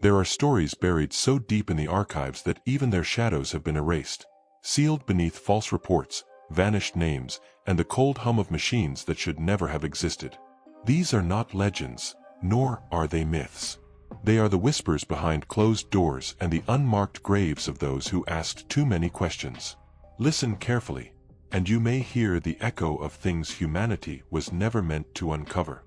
There are stories buried so deep in the archives that even their shadows have been erased, sealed beneath false reports, vanished names, and the cold hum of machines that should never have existed. These are not legends, nor are they myths. They are the whispers behind closed doors and the unmarked graves of those who asked too many questions. Listen carefully, and you may hear the echo of things humanity was never meant to uncover.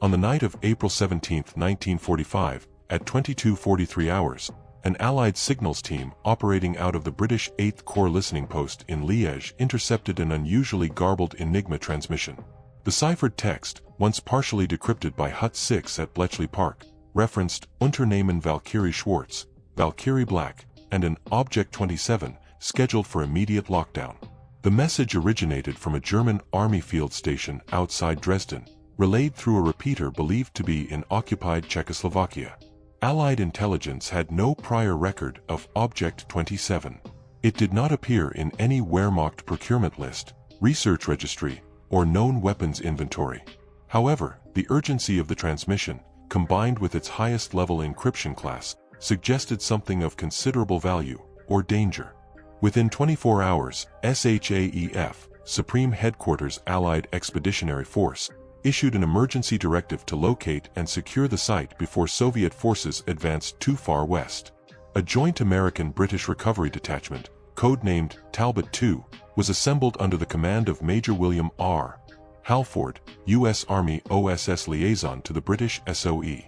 On the night of April 17, 1945, at 22:43 hours, an Allied signals team operating out of the British 8th Corps listening post in Liège intercepted an unusually garbled Enigma transmission. The ciphered text, once partially decrypted by Hut 6 at Bletchley Park, referenced Unternehmen Valkyrie Schwarz, Valkyrie Black, and an Object 27, scheduled for immediate lockdown. The message originated from a German army field station outside Dresden, relayed through a repeater believed to be in occupied Czechoslovakia. Allied intelligence had no prior record of Object 27. It did not appear in any Wehrmacht procurement list, research registry, or known weapons inventory. However, the urgency of the transmission, combined with its highest-level encryption class, suggested something of considerable value, or danger. Within 24 hours, SHAEF, Supreme Headquarters Allied Expeditionary Force, issued an emergency directive to locate and secure the site before Soviet forces advanced too far west. A joint American-British recovery detachment, codenamed Talbot II, was assembled under the command of Major William R. Halford, U.S. Army OSS liaison to the British SOE.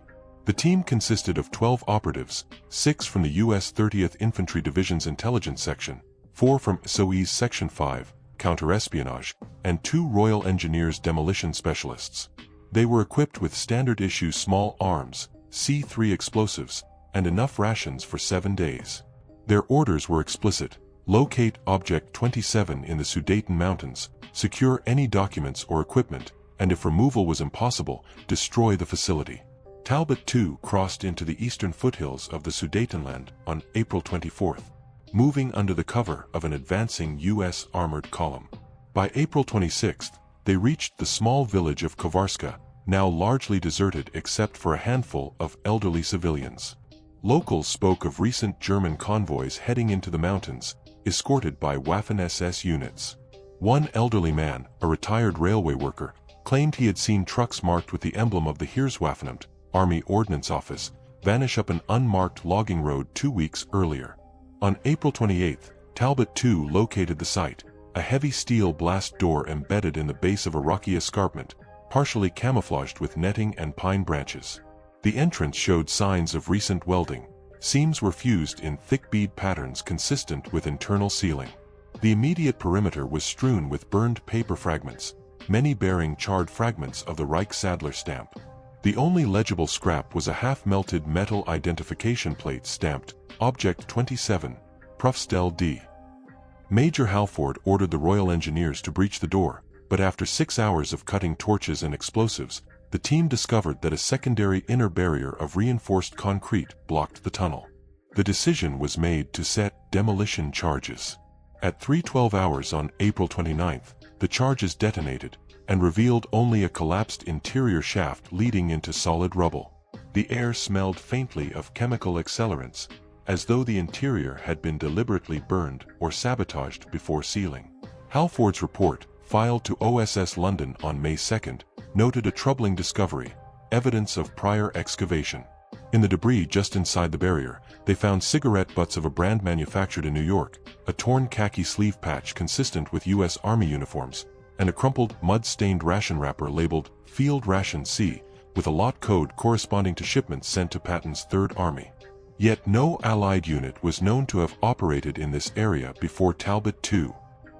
The team consisted of 12 operatives, 6 from the U.S. 30th Infantry Division's Intelligence Section, 4 from SOE's Section 5, Counterespionage, and 2 Royal Engineers demolition specialists. They were equipped with standard-issue small arms, C3 explosives, and enough rations for 7 days. Their orders were explicit: locate Object 27 in the Sudeten Mountains, secure any documents or equipment, and if removal was impossible, destroy the facility. Talbot II crossed into the eastern foothills of the Sudetenland on April 24, moving under the cover of an advancing U.S. armored column. By April 26, they reached the small village of Kovarska, now largely deserted except for a handful of elderly civilians. Locals spoke of recent German convoys heading into the mountains, escorted by Waffen-SS units. One elderly man, a retired railway worker, claimed he had seen trucks marked with the emblem of the Heereswaffenamt, Army Ordnance Office, vanish up an unmarked logging road 2 weeks earlier. On April 28, Talbot II located the site, a heavy steel blast door embedded in the base of a rocky escarpment, partially camouflaged with netting and pine branches. The entrance showed signs of recent welding. Seams were fused in thick bead patterns consistent with internal sealing. The immediate perimeter was strewn with burned paper fragments, many bearing charred fragments of the Reich-Sadler stamp. The only legible scrap was a half-melted metal identification plate stamped Object 27, Prufstelle D. Major Halford ordered the Royal Engineers to breach the door, but after 6 hours of cutting torches and explosives, the team discovered that a secondary inner barrier of reinforced concrete blocked the tunnel. The decision was made to set demolition charges. At 3:12 hours on April 29, the charges detonated and revealed only a collapsed interior shaft leading into solid rubble. The air smelled faintly of chemical accelerants, as though the interior had been deliberately burned or sabotaged before sealing. Halford's report, filed to OSS London on May 2, noted a troubling discovery: evidence of prior excavation. In the debris just inside the barrier, they found cigarette butts of a brand manufactured in New York, a torn khaki sleeve patch consistent with U.S. Army uniforms, and a crumpled, mud-stained ration wrapper labeled Field Ration C, with a lot code corresponding to shipments sent to Patton's Third Army. Yet no Allied unit was known to have operated in this area before Talbot II.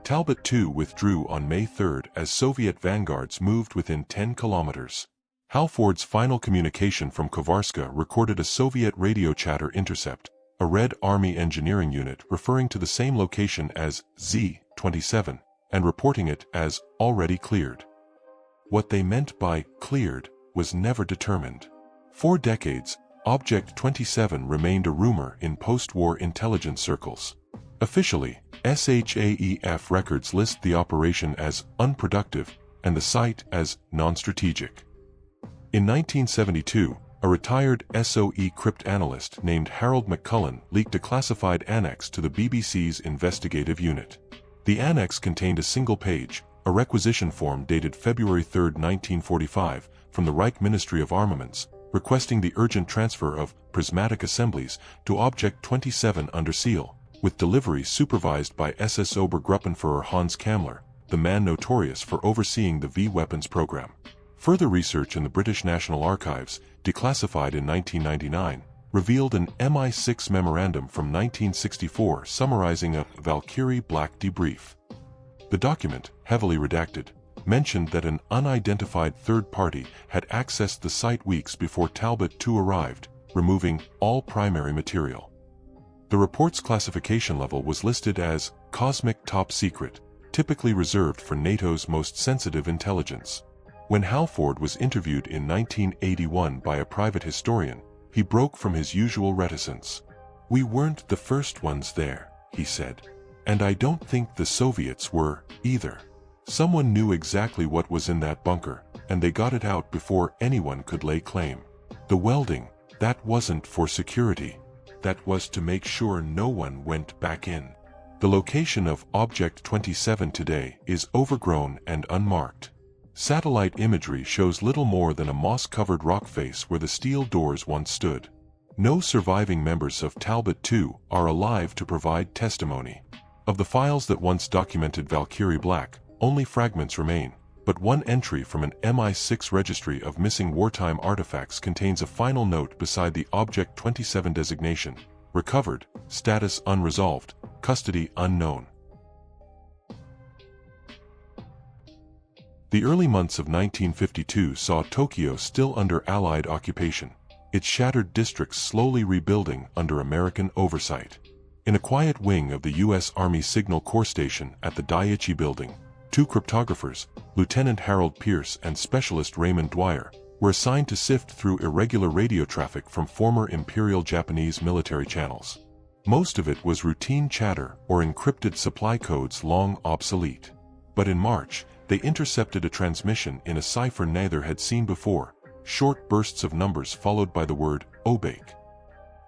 Talbot II withdrew on May 3 as Soviet vanguards moved within 10 kilometers. Halford's final communication from Kovarska recorded a Soviet radio chatter intercept, a Red Army engineering unit referring to the same location as Z-27, and reporting it as already cleared. What they meant by cleared was never determined. For decades, Object 27 remained a rumor in post-war intelligence circles. Officially, SHAEF records list the operation as unproductive and the site as non-strategic. In 1972, a retired SOE cryptanalyst named Harold McCullen leaked a classified annex to the BBC's investigative unit. The annex contained a single page, a requisition form dated February 3, 1945, from the Reich Ministry of Armaments, requesting the urgent transfer of prismatic assemblies to Object 27 under seal, with delivery supervised by SS Obergruppenführer Hans Kammler, the man notorious for overseeing the V weapons program. Further research in the British National Archives, declassified in 1999, revealed an MI6 memorandum from 1964 summarizing a Valkyrie black debrief. The document, heavily redacted, mentioned that an unidentified third party had accessed the site weeks before Talbot 2 arrived, removing all primary material. The report's classification level was listed as cosmic top secret, typically reserved for NATO's most sensitive intelligence. When Halford was interviewed in 1981 by a private historian, he broke from his usual reticence. "We weren't the first ones there," he said. "And I don't think the Soviets were, either. Someone knew exactly what was in that bunker, and they got it out before anyone could lay claim. The welding, that wasn't for security. That was to make sure no one went back in." The location of Object 27 today is overgrown and unmarked. Satellite imagery shows little more than a moss-covered rock face where the steel doors once stood. No surviving members of Talbot 2 are alive to provide testimony. Of the files that once documented Valkyrie Black, only fragments remain, but one entry from an MI6 registry of missing wartime artifacts contains a final note beside the Object 27 designation: recovered, status unresolved, custody unknown. The early months of 1952 saw Tokyo still under Allied occupation, its shattered districts slowly rebuilding under American oversight. In a quiet wing of the U.S. Army Signal Corps Station at the Daiichi Building, two cryptographers, Lieutenant Harold Pierce and Specialist Raymond Dwyer, were assigned to sift through irregular radio traffic from former Imperial Japanese military channels. Most of it was routine chatter or encrypted supply codes long obsolete. But in March, they intercepted a transmission in a cipher neither had seen before, short bursts of numbers followed by the word Obake.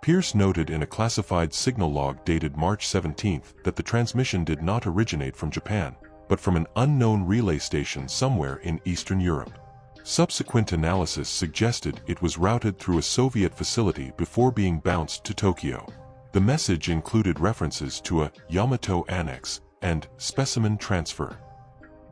Pierce noted in a classified signal log dated March 17 that the transmission did not originate from Japan, but from an unknown relay station somewhere in Eastern Europe. Subsequent analysis suggested it was routed through a Soviet facility before being bounced to Tokyo. The message included references to a Yamato annex and specimen transfer.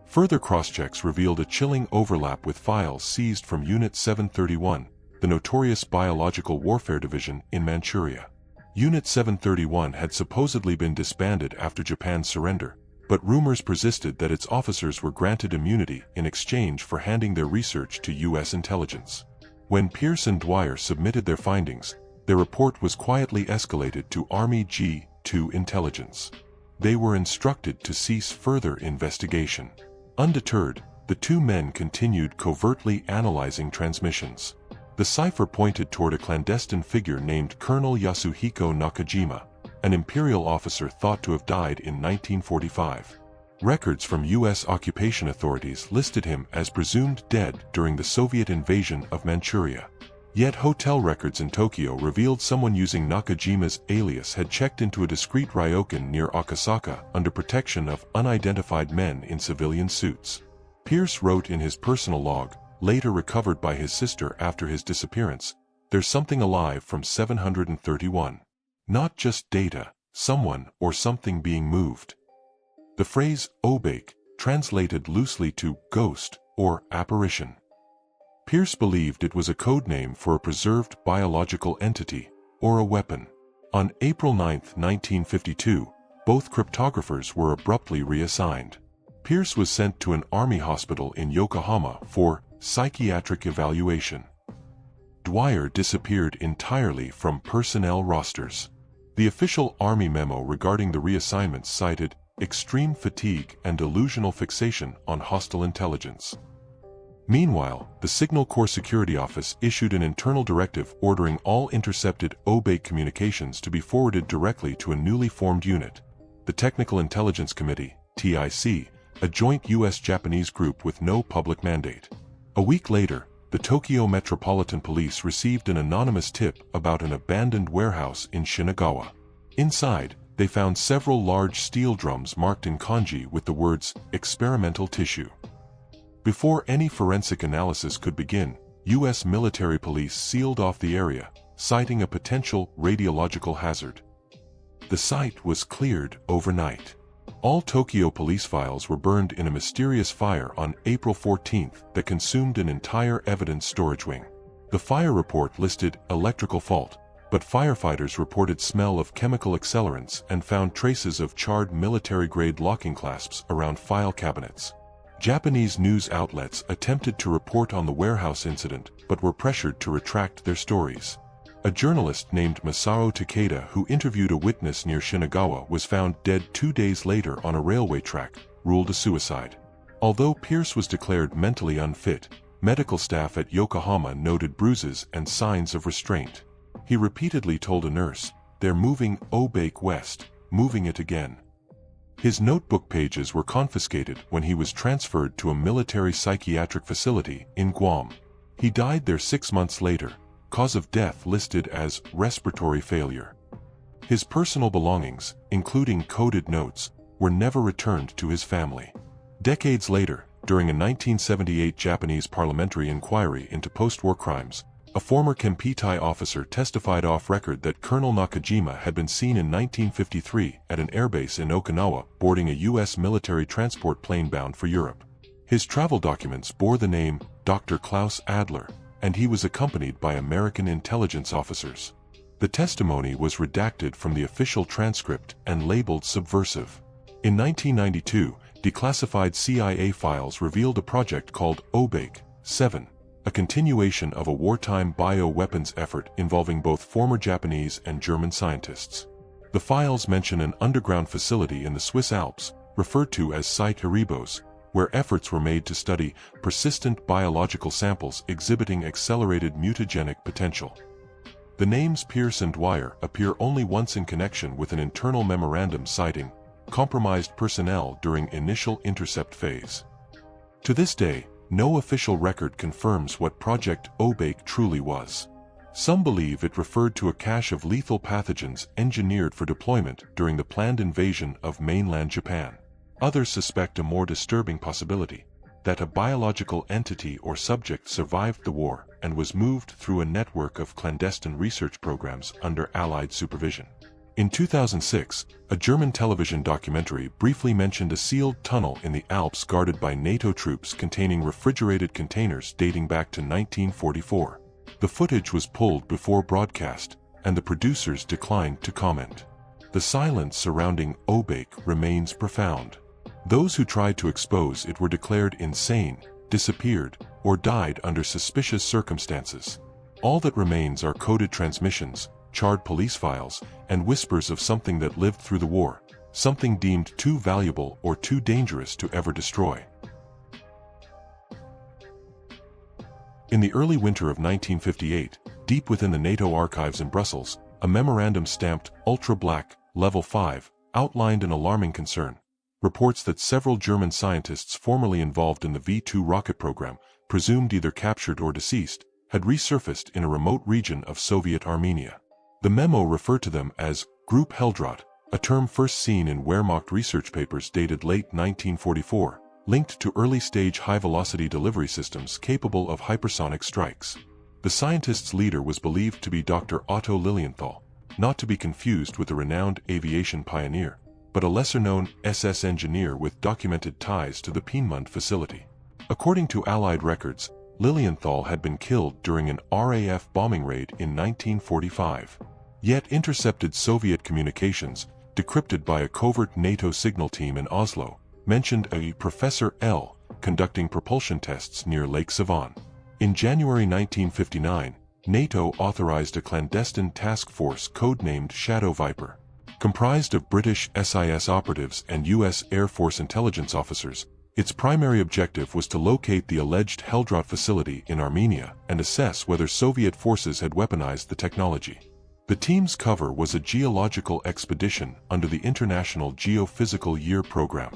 Further crosschecks revealed a chilling overlap with files seized from Unit 731, the notorious biological warfare division in Manchuria. Unit 731 had supposedly been disbanded after Japan's surrender, but rumors persisted that its officers were granted immunity in exchange for handing their research to U.S. intelligence. When Pierce and Dwyer submitted their findings, their report was quietly escalated to Army G2 intelligence. They were instructed to cease further investigation. Undeterred, the two men continued covertly analyzing transmissions. The cipher pointed toward a clandestine figure named Colonel Yasuhiko Nakajima, an imperial officer thought to have died in 1945. Records from U.S. occupation authorities listed him as presumed dead during the Soviet invasion of Manchuria. Yet hotel records in Tokyo revealed someone using Nakajima's alias had checked into a discreet ryokan near Akasaka under protection of unidentified men in civilian suits. Pierce wrote in his personal log, later recovered by his sister after his disappearance, "There's something alive from 731. Not just data, someone or something being moved." The phrase Obake translated loosely to ghost or apparition. Pierce believed it was a code name for a preserved biological entity, or a weapon. On April 9, 1952, both cryptographers were abruptly reassigned. Pierce was sent to an army hospital in Yokohama for psychiatric evaluation. Dwyer disappeared entirely from personnel rosters. The official army memo regarding the reassignments cited extreme fatigue and delusional fixation on hostile intelligence. Meanwhile, the Signal Corps Security Office issued an internal directive ordering all intercepted Obake communications to be forwarded directly to a newly formed unit, the Technical Intelligence Committee, TIC, a joint U.S.-Japanese group with no public mandate. A week later, the Tokyo Metropolitan Police received an anonymous tip about an abandoned warehouse in Shinagawa. Inside, they found several large steel drums marked in kanji with the words, "experimental tissue." Before any forensic analysis could begin, U.S. military police sealed off the area, citing a potential radiological hazard. The site was cleared overnight. All Tokyo police files were burned in a mysterious fire on April 14th that consumed an entire evidence storage wing. The fire report listed electrical fault, but firefighters reported smell of chemical accelerants and found traces of charred military-grade locking clasps around file cabinets. Japanese news outlets attempted to report on the warehouse incident but were pressured to retract their stories. A journalist named Masaru Takeda, who interviewed a witness near Shinagawa, was found dead 2 days later on a railway track, ruled a suicide. Although Pierce was declared mentally unfit, medical staff at Yokohama noted bruises and signs of restraint. He repeatedly told a nurse, "They're moving Obake west, moving it again." His notebook pages were confiscated when he was transferred to a military psychiatric facility in Guam. He died there 6 months later, cause of death listed as respiratory failure. His personal belongings, including coded notes, were never returned to his family. Decades later, during a 1978 Japanese parliamentary inquiry into post-war crimes, a former Kempeitai officer testified off-record that Colonel Nakajima had been seen in 1953 at an airbase in Okinawa boarding a U.S. military transport plane bound for Europe. His travel documents bore the name Dr. Klaus Adler, and he was accompanied by American intelligence officers. The testimony was redacted from the official transcript and labeled subversive. In 1992, declassified CIA files revealed a project called Obake 7. A continuation of a wartime bio-weapons effort involving both former Japanese and German scientists. The files mention an underground facility in the Swiss Alps, referred to as Site Erebos, where efforts were made to study persistent biological samples exhibiting accelerated mutagenic potential. The names Pierce and Dwyer appear only once in connection with an internal memorandum citing compromised personnel during initial intercept phase. To this day, no official record confirms what Project Obake truly was. Some believe it referred to a cache of lethal pathogens engineered for deployment during the planned invasion of mainland Japan. Others suspect a more disturbing possibility, that a biological entity or subject survived the war and was moved through a network of clandestine research programs under Allied supervision. In 2006, a German television documentary briefly mentioned a sealed tunnel in the Alps guarded by NATO troops containing refrigerated containers dating back to 1944. The footage was pulled before broadcast, and the producers declined to comment. The silence surrounding Obake remains profound. Those who tried to expose it were declared insane, disappeared, or died under suspicious circumstances. All that remains are coded transmissions, charred police files, and whispers of something that lived through the war, something deemed too valuable or too dangerous to ever destroy. In the early winter of 1958, deep within the NATO archives in Brussels, a memorandum stamped Ultra Black, Level 5, outlined an alarming concern. Reports that several German scientists formerly involved in the V2 rocket program, presumed either captured or deceased, had resurfaced in a remote region of Soviet Armenia. The memo referred to them as Group Helldraht, a term first seen in Wehrmacht research papers dated late 1944, linked to early-stage high-velocity delivery systems capable of hypersonic strikes. The scientists' leader was believed to be Dr. Otto Lilienthal, not to be confused with a renowned aviation pioneer, but a lesser-known SS engineer with documented ties to the Piedmont facility. According to Allied records, Lilienthal had been killed during an RAF bombing raid in 1945. Yet intercepted Soviet communications, decrypted by a covert NATO signal team in Oslo, mentioned a Professor L conducting propulsion tests near Lake Sevan. In January 1959, NATO authorized a clandestine task force codenamed Shadow Viper. Comprised of British SIS operatives and U.S. Air Force intelligence officers, its primary objective was to locate the alleged Helldraht facility in Armenia and assess whether Soviet forces had weaponized the technology. The team's cover was a geological expedition under the International Geophysical Year program.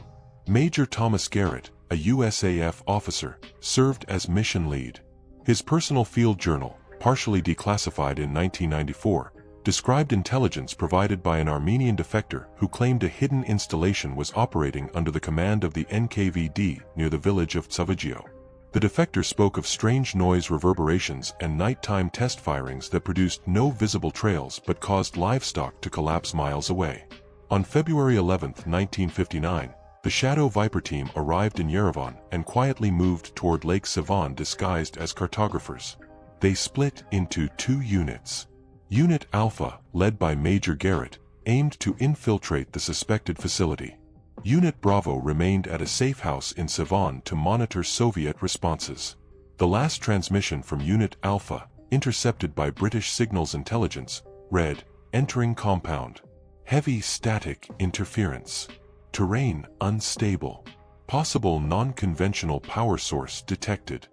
Major Thomas Garrett, a USAF officer, served as mission lead. His personal field journal, partially declassified in 1994, described intelligence provided by an Armenian defector who claimed a hidden installation was operating under the command of the NKVD near the village of Tsavagio. The defector spoke of strange noise reverberations and nighttime test firings that produced no visible trails but caused livestock to collapse miles away. On February 11, 1959, the Shadow Viper team arrived in Yerevan and quietly moved toward Lake Sevan disguised as cartographers. They split into two units. Unit Alpha, led by Major Garrett, aimed to infiltrate the suspected facility. Unit Bravo remained at a safe house in Sevan to monitor Soviet responses. The last transmission from Unit Alpha, intercepted by British Signals Intelligence, read, "Entering compound. Heavy static interference. Terrain unstable. Possible non-conventional power source detected."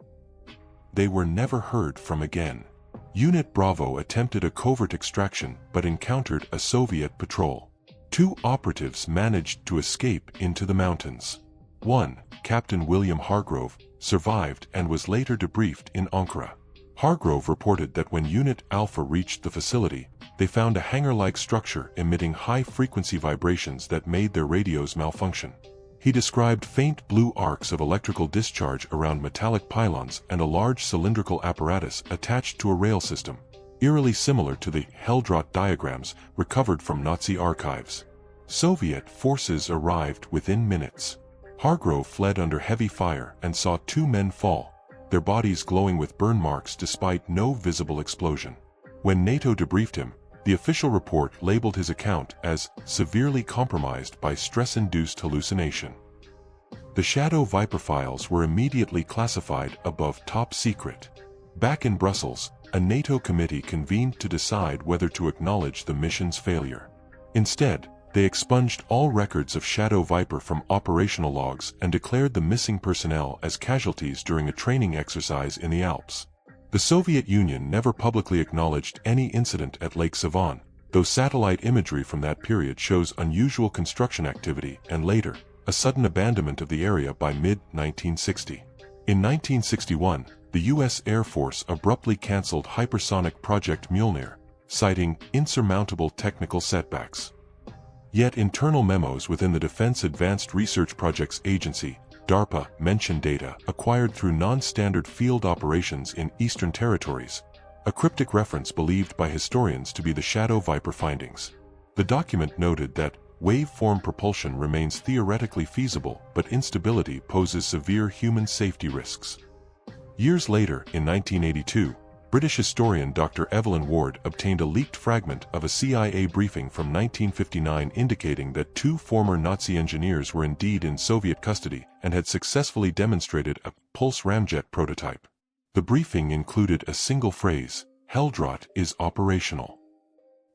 They were never heard from again. Unit Bravo attempted a covert extraction but encountered a Soviet patrol. Two operatives managed to escape into the mountains. One, Captain William Hargrove, survived and was later debriefed in Ankara. Hargrove reported that when Unit Alpha reached the facility, they found a hangar-like structure emitting high-frequency vibrations that made their radios malfunction. He described faint blue arcs of electrical discharge around metallic pylons and a large cylindrical apparatus attached to a rail system, eerily similar to the Helldraht diagrams recovered from Nazi archives. Soviet forces arrived within minutes. Hargrove fled under heavy fire and saw two men fall, their bodies glowing with burn marks despite no visible explosion. When NATO debriefed him, the official report labeled his account as severely compromised by stress-induced hallucination. The Shadow Viper files were immediately classified above top secret. Back in Brussels, a NATO committee convened to decide whether to acknowledge the mission's failure. Instead, they expunged all records of Shadow Viper from operational logs and declared the missing personnel as casualties during a training exercise in the Alps. The Soviet Union never publicly acknowledged any incident at Lake Sevan, though satellite imagery from that period shows unusual construction activity and later, a sudden abandonment of the area by mid-1960. In 1961, the U.S. Air Force abruptly canceled hypersonic Project Mjolnir, citing insurmountable technical setbacks. Yet internal memos within the Defense Advanced Research Projects Agency, DARPA, mention data acquired through non-standard field operations in Eastern Territories, a cryptic reference believed by historians to be the Shadow Viper findings. The document noted that waveform propulsion remains theoretically feasible, but instability poses severe human safety risks. Years later, in 1982, British historian Dr. Evelyn Ward obtained a leaked fragment of a CIA briefing from 1959 indicating that two former Nazi engineers were indeed in Soviet custody and had successfully demonstrated a pulse ramjet prototype. The briefing included a single phrase, "Helldraht is operational."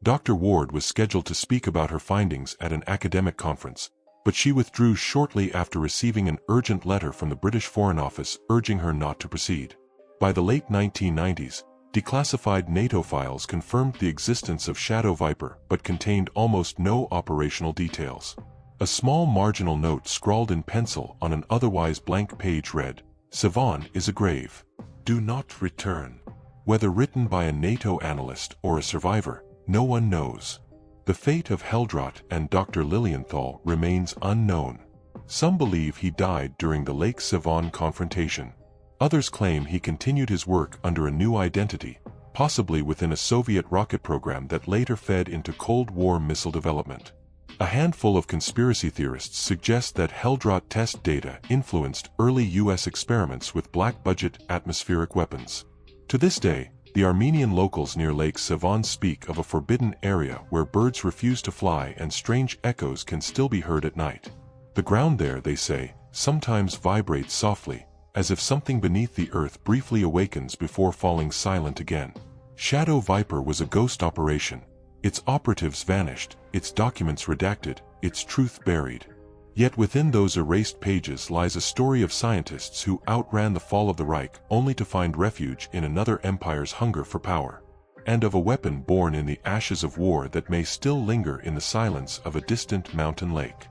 Dr. Ward was scheduled to speak about her findings at an academic conference, but she withdrew shortly after receiving an urgent letter from the British Foreign Office urging her not to proceed. By the late 1990s, declassified NATO files confirmed the existence of Shadow Viper but contained almost no operational details. A small marginal note scrawled in pencil on an otherwise blank page read, "Sevan is a grave. Do not return." Whether written by a NATO analyst or a survivor, no one knows. The fate of Helldraht and Dr. Lilienthal remains unknown. Some believe he died during the Lake Sevan confrontation. Others claim he continued his work under a new identity, possibly within a Soviet rocket program that later fed into Cold War missile development. A handful of conspiracy theorists suggest that Helldraht test data influenced early U.S. experiments with black-budget atmospheric weapons. To this day, the Armenian locals near Lake Sevan speak of a forbidden area where birds refuse to fly and strange echoes can still be heard at night. The ground there, they say, sometimes vibrates softly, as if something beneath the earth briefly awakens before falling silent again. Shadow Viper was a ghost operation. Its operatives vanished, its documents redacted, its truth buried. Yet within those erased pages lies a story of scientists who outran the fall of the Reich only to find refuge in another empire's hunger for power, and of a weapon born in the ashes of war that may still linger in the silence of a distant mountain lake.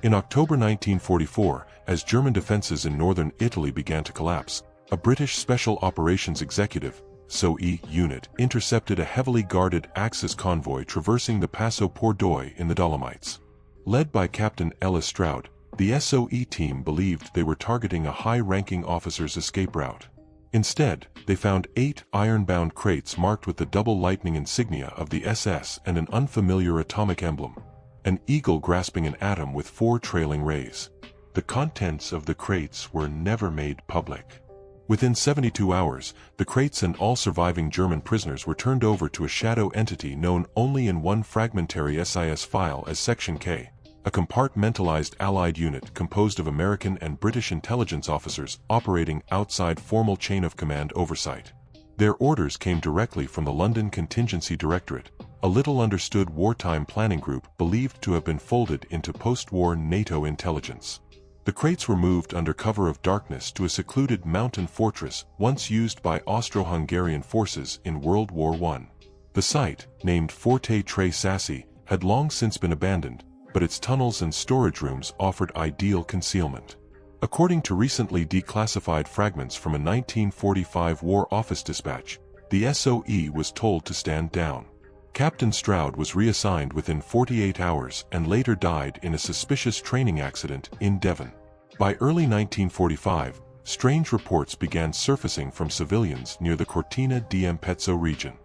In October 1944, as German defenses in northern Italy began to collapse, a British Special Operations Executive (SOE) unit intercepted a heavily guarded Axis convoy traversing the Passo Pordoi in the Dolomites. Led by Captain Ellis Stroud, the SOE team believed they were targeting a high-ranking officer's escape route. Instead, they found 8 iron-bound crates marked with the double lightning insignia of the SS and an unfamiliar atomic emblem, an eagle grasping an atom with 4 trailing rays. The contents of the crates were never made public. Within 72 hours, the crates and all surviving German prisoners were turned over to a shadow entity known only in one fragmentary SIS file as Section K, a compartmentalized Allied unit composed of American and British intelligence officers operating outside formal chain of command oversight. Their orders came directly from the London Contingency Directorate, a little understood wartime planning group believed to have been folded into post-war NATO intelligence. The crates were moved under cover of darkness to a secluded mountain fortress once used by Austro-Hungarian forces in World War I. The site, named Forte Tre Sassi, had long since been abandoned, but its tunnels and storage rooms offered ideal concealment. According to recently declassified fragments from a 1945 War Office dispatch, the SOE was told to stand down. Captain Stroud was reassigned within 48 hours and later died in a suspicious training accident in Devon. By early 1945, strange reports began surfacing from civilians near the Cortina d'Ampezzo region.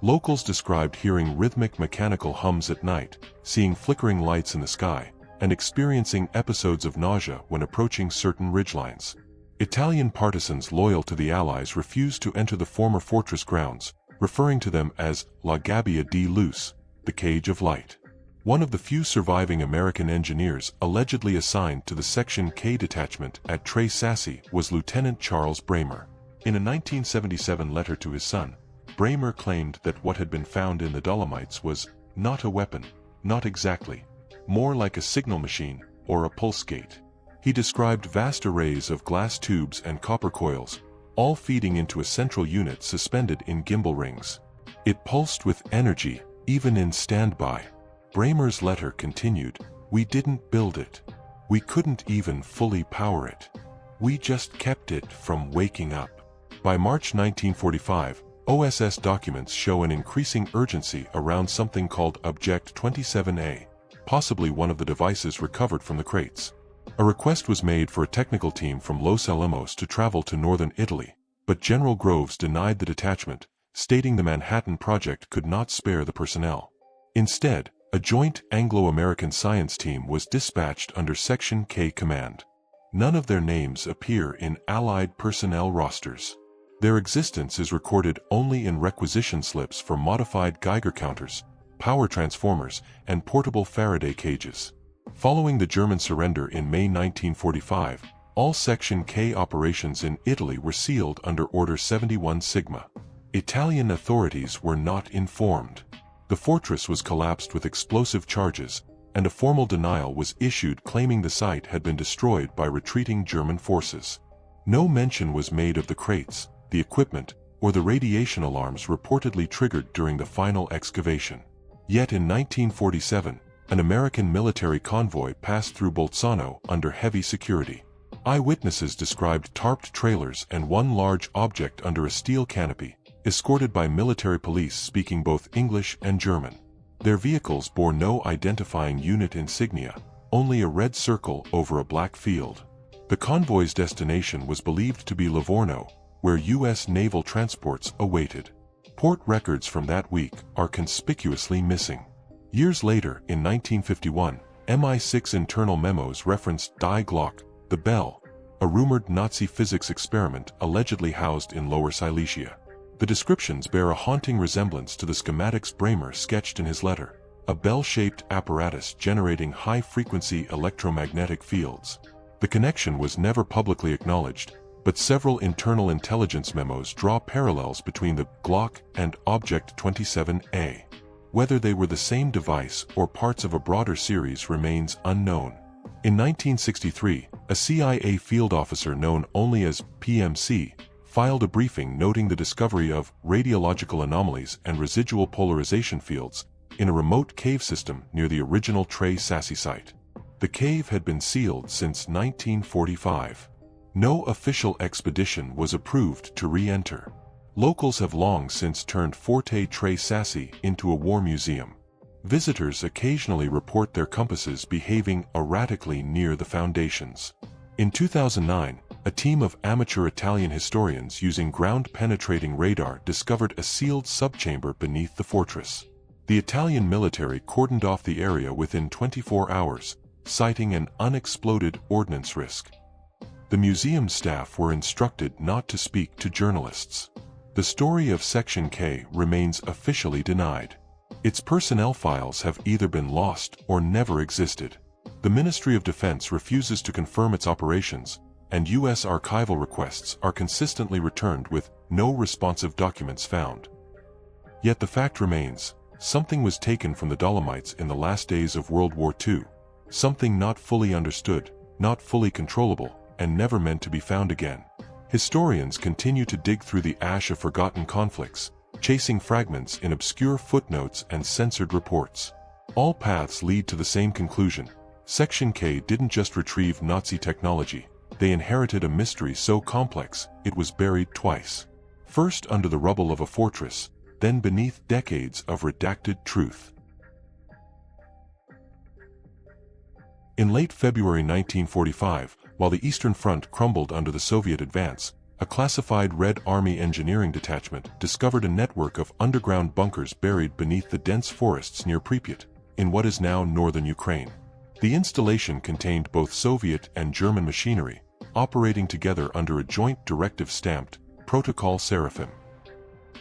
Locals described hearing rhythmic mechanical hums at night, seeing flickering lights in the sky, and experiencing episodes of nausea when approaching certain ridgelines. Italian partisans loyal to the Allies refused to enter the former fortress grounds, referring to them as La Gabbia di Luce, the Cage of Light. One of the few surviving American engineers allegedly assigned to the Section K detachment at Tre Sassi was Lieutenant Charles Bramer. In a 1977 letter to his son, Bramer claimed that what had been found in the Dolomites was not a weapon, not exactly, more like a signal machine or a pulse gate. He described vast arrays of glass tubes and copper coils, all feeding into a central unit suspended in gimbal rings. It pulsed with energy, even in standby. Bramer's letter continued, "We didn't build it. We couldn't even fully power it. We just kept it from waking up." By March 1945, OSS documents show an increasing urgency around something called Object 27A, possibly one of the devices recovered from the crates. A request was made for a technical team from Los Alamos to travel to northern Italy, but General Groves denied the detachment, stating the Manhattan Project could not spare the personnel. Instead, a joint Anglo-American science team was dispatched under Section K command. None of their names appear in Allied personnel rosters. Their existence is recorded only in requisition slips for modified Geiger counters, power transformers, and portable Faraday cages. Following the German surrender in May 1945, all Section K operations in Italy were sealed under Order 71 Sigma. Italian authorities were not informed. The fortress was collapsed with explosive charges, and a formal denial was issued claiming the site had been destroyed by retreating German forces. No mention was made of the crates, the equipment, or the radiation alarms reportedly triggered during the final excavation. Yet in 1947, an American military convoy passed through Bolzano under heavy security. Eyewitnesses described tarped trailers and one large object under a steel canopy, escorted by military police speaking both English and German. Their vehicles bore no identifying unit insignia, only a red circle over a black field. The convoy's destination was believed to be Livorno, where U.S. naval transports awaited. Port records from that week are conspicuously missing. Years later, in 1951, MI6 internal memos referenced Die Glock, the bell, a rumored Nazi physics experiment allegedly housed in Lower Silesia. The descriptions bear a haunting resemblance to the schematics Bramer sketched in his letter, a bell-shaped apparatus generating high-frequency electromagnetic fields. The connection was never publicly acknowledged, but several internal intelligence memos draw parallels between the Glock and Object 27A. Whether they were the same device or parts of a broader series remains unknown. In 1963, a CIA field officer known only as PMC filed a briefing noting the discovery of radiological anomalies and residual polarization fields in a remote cave system near the original Tre Sassi site. The cave had been sealed since 1945. No official expedition was approved to re-enter. Locals have long since turned Forte Tre Sassi into a war museum. Visitors occasionally report their compasses behaving erratically near the foundations. In 2009, a team of amateur Italian historians using ground-penetrating radar discovered a sealed subchamber beneath the fortress. The Italian military cordoned off the area within 24 hours, citing an unexploded ordnance risk. The museum staff were instructed not to speak to journalists. The story of Section K remains officially denied. Its personnel files have either been lost or never existed. The Ministry of Defense refuses to confirm its operations, and U.S. archival requests are consistently returned with no responsive documents found. Yet the fact remains, something was taken from the Dolomites in the last days of World War II. Something not fully understood, not fully controllable, and never meant to be found again. Historians continue to dig through the ash of forgotten conflicts, chasing fragments in obscure footnotes and censored reports. All paths lead to the same conclusion. Section K didn't just retrieve Nazi technology, they inherited a mystery so complex, it was buried twice. First under the rubble of a fortress, then beneath decades of redacted truth. In late February 1945, while the Eastern Front crumbled under the Soviet advance, a classified Red Army engineering detachment discovered a network of underground bunkers buried beneath the dense forests near Pripyat, in what is now northern Ukraine. The installation contained both Soviet and German machinery, operating together under a joint directive stamped Protocol Seraphim.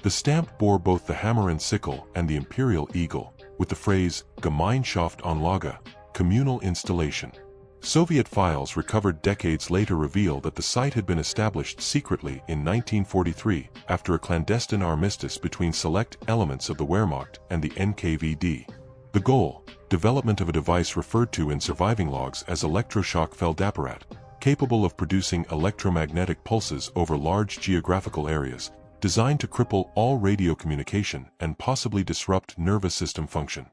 The stamp bore both the hammer and sickle and the imperial eagle, with the phrase Gemeinschaftsanlage, communal installation. Soviet files recovered decades later reveal that the site had been established secretly in 1943 after a clandestine armistice between select elements of the Wehrmacht and the NKVD. The goal: development of a device referred to in surviving logs as electroshock Feldapparat, capable of producing electromagnetic pulses over large geographical areas, designed to cripple all radio communication and possibly disrupt nervous system function.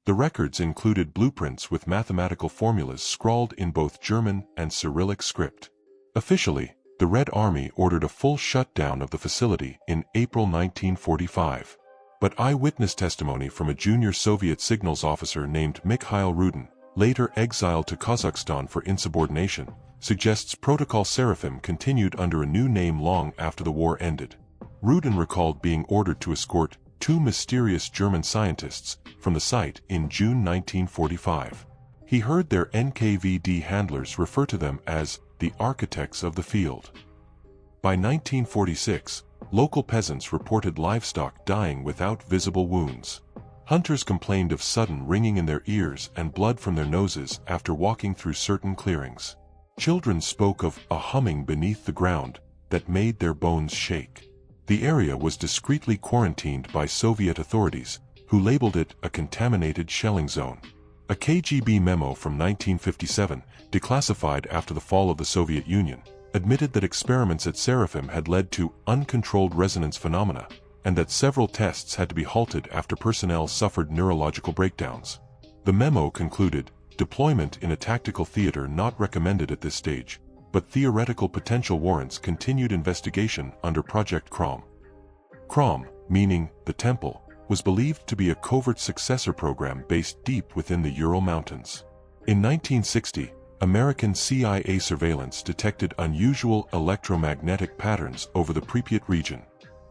The records included blueprints with mathematical formulas scrawled in both German and Cyrillic script. Officially, the Red Army ordered a full shutdown of the facility in April 1945. But eyewitness testimony from a junior Soviet signals officer named Mikhail Rudin, later exiled to Kazakhstan for insubordination, suggests Protocol Seraphim continued under a new name long after the war ended. Rudin recalled being ordered to escort two mysterious German scientists from the site in June 1945. He heard their NKVD handlers refer to them as the architects of the field. By 1946, local peasants reported livestock dying without visible wounds. Hunters complained of sudden ringing in their ears and blood from their noses after walking through certain clearings. Children spoke of a humming beneath the ground that made their bones shake. The area was discreetly quarantined by Soviet authorities, who labeled it a contaminated shelling zone. A KGB memo from 1957, declassified after the fall of the Soviet Union, admitted that experiments at Seraphim had led to uncontrolled resonance phenomena, and that several tests had to be halted after personnel suffered neurological breakdowns. The memo concluded, deployment in a tactical theater not recommended at this stage, but theoretical potential warrants continued investigation under Project Crom. Crom, meaning the temple, was believed to be a covert successor program based deep within the Ural Mountains. In 1960, American CIA surveillance detected unusual electromagnetic patterns over the Pripyat region.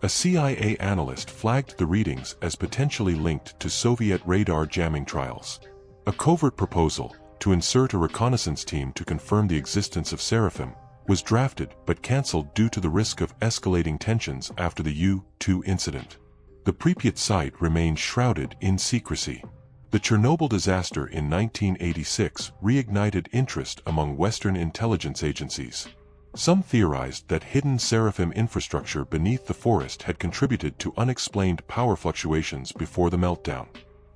A CIA analyst flagged the readings as potentially linked to Soviet radar jamming trials. A covert proposal to insert a reconnaissance team to confirm the existence of Seraphim was drafted but cancelled due to the risk of escalating tensions after the U-2 incident. The Pripyat site remains shrouded in secrecy. The Chernobyl disaster in 1986 reignited interest among Western intelligence agencies. Some theorized that hidden Seraphim infrastructure beneath the forest had contributed to unexplained power fluctuations before the meltdown.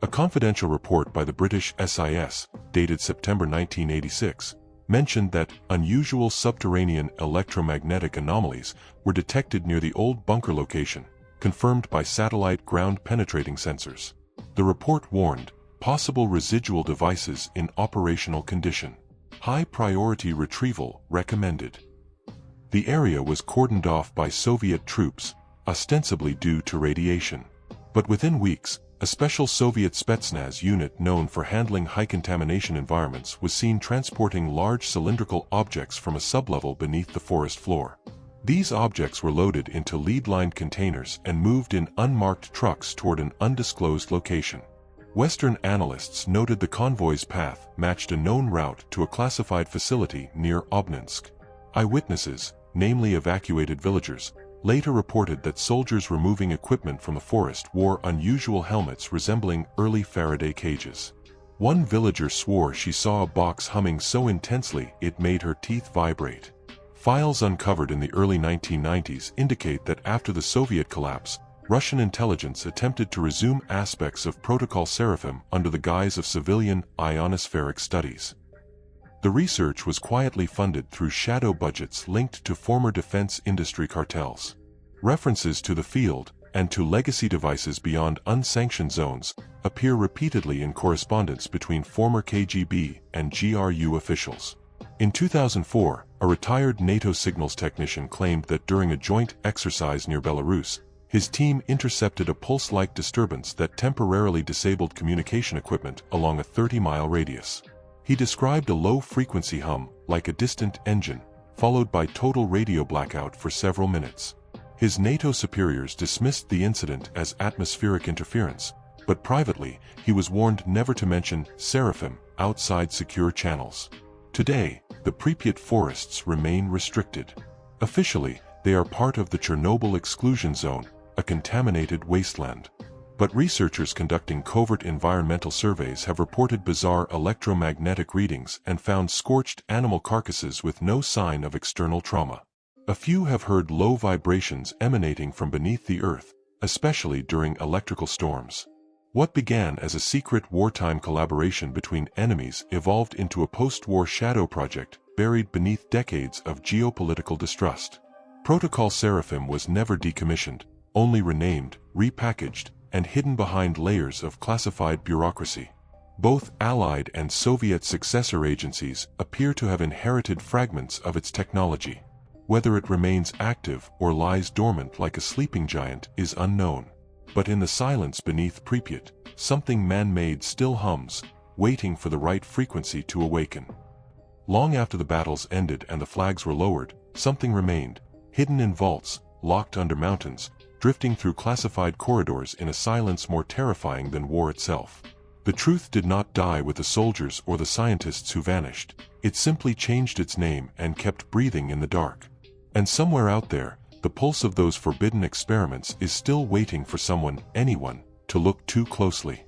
A confidential report by the British SIS, dated September 1986, mentioned that unusual subterranean electromagnetic anomalies were detected near the old bunker location, confirmed by satellite ground-penetrating sensors. The report warned, Possible residual devices in operational condition. High priority retrieval recommended. The area was cordoned off by Soviet troops, ostensibly due to radiation. But within weeks, a special Soviet Spetsnaz unit known for handling high-contamination environments was seen transporting large cylindrical objects from a sublevel beneath the forest floor. These objects were loaded into lead-lined containers and moved in unmarked trucks toward an undisclosed location. Western analysts noted the convoy's path matched a known route to a classified facility near Obninsk. Eyewitnesses, namely evacuated villagers, later reported that soldiers removing equipment from the forest wore unusual helmets resembling early Faraday cages. One villager swore she saw a box humming so intensely it made her teeth vibrate. Files uncovered in the early 1990s indicate that after the Soviet collapse, Russian intelligence attempted to resume aspects of Protocol Seraphim under the guise of civilian ionospheric studies. The research was quietly funded through shadow budgets linked to former defense industry cartels. References to the field, and to legacy devices beyond unsanctioned zones, appear repeatedly in correspondence between former KGB and GRU officials. In 2004, a retired NATO signals technician claimed that during a joint exercise near Belarus, his team intercepted a pulse-like disturbance that temporarily disabled communication equipment along a 30-mile radius. He described a low-frequency hum, like a distant engine, followed by total radio blackout for several minutes. His NATO superiors dismissed the incident as atmospheric interference, but privately, he was warned never to mention Seraphim outside secure channels. Today, the Pripyat forests remain restricted. Officially, they are part of the Chernobyl exclusion zone, a contaminated wasteland. But researchers conducting covert environmental surveys have reported bizarre electromagnetic readings and found scorched animal carcasses with no sign of external trauma. A few have heard low vibrations emanating from beneath the earth, especially during electrical storms. What began as a secret wartime collaboration between enemies evolved into a post-war shadow project buried beneath decades of geopolitical distrust. Protocol Seraphim was never decommissioned, only renamed, repackaged, and hidden behind layers of classified bureaucracy. Both Allied and Soviet successor agencies appear to have inherited fragments of its technology. Whether it remains active or lies dormant like a sleeping giant is unknown. But in the silence beneath Pripyat, something man-made still hums, waiting for the right frequency to awaken. Long after the battles ended and the flags were lowered, something remained, hidden in vaults, locked under mountains, drifting through classified corridors in a silence more terrifying than war itself. The truth did not die with the soldiers or the scientists who vanished. It simply changed its name and kept breathing in the dark. And somewhere out there, the pulse of those forbidden experiments is still waiting for someone, anyone, to look too closely.